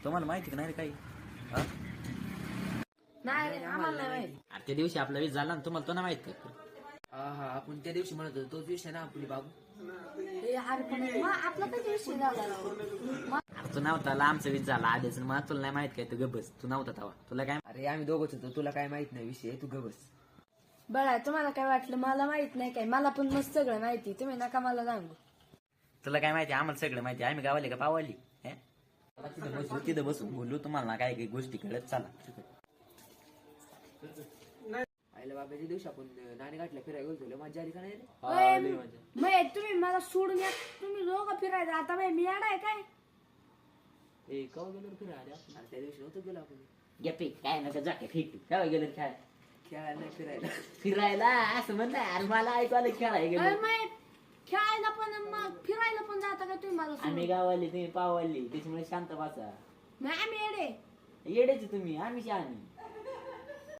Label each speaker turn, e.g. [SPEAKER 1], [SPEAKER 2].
[SPEAKER 1] तुम्हाला माहिती का नाही रे काही हा?
[SPEAKER 2] नाही रे, आम्हाला नाही माहित.
[SPEAKER 1] अरे त्या दिवशी आपला वीज झाला ना तुम्हाला तो नाही माहित का
[SPEAKER 3] हा आपण त्या दिवशी म्हणत होतो तोच विषय ना आपली बाबू.
[SPEAKER 2] हे अरे पण मग आपला कधी विषय झाला राव?
[SPEAKER 1] अरे तू नव्हता आमचा वीज झाला आधीच मला तुला नाही माहित काय तू गबस तू नव्हता तेव्हा तुला काय
[SPEAKER 3] अरे आम्ही दोघंच होतो, तुला काय माहित नाही विषय, तू ग बस.
[SPEAKER 2] बळा तुम्हाला काय वाटलं? मला माहित नाही काय, मला पण मस्त सगळं माहिती, तुम्ही नका मला सांगू.
[SPEAKER 1] तुला काय माहिती आम्हाला सगळं माहिती आम्ही गावाले का पावाली हे? तिथं बसून बोलू तुम्हाला ना काय काही गोष्टी कळत चला
[SPEAKER 3] आईला बाबाच्या दिवशी आपण नाणे गाठल्या फिरायला गेलो, मजा आली का नाही रे?
[SPEAKER 2] ओय, मग तुम्ही मला सोडून या, तुम्ही दोघं फिरायचं आता बाई मी येणार आहे काय?
[SPEAKER 3] ए कवा गेलो रे फिरायला? अरे त्या दिवशी नव्हतं गेलो आपण
[SPEAKER 1] गप्पी काय नका जाके फेक काय गेलं काय
[SPEAKER 3] खेळायला नाही फिरायला.
[SPEAKER 1] फिरायला असं म्हणलं अरे मला ऐकू आलं खेळायला
[SPEAKER 2] ओय,
[SPEAKER 1] गेलो
[SPEAKER 2] मग खेळायला पण मग फिरायला पण जाता का तुम्ही मला
[SPEAKER 1] आम्ही
[SPEAKER 2] सोडून?
[SPEAKER 1] गावाले तुम्ही पावाली त्याच्यामुळे शांत बसा
[SPEAKER 2] मग आम्ही येडे.
[SPEAKER 1] येडेच तुम्ही आम्ही शहाणी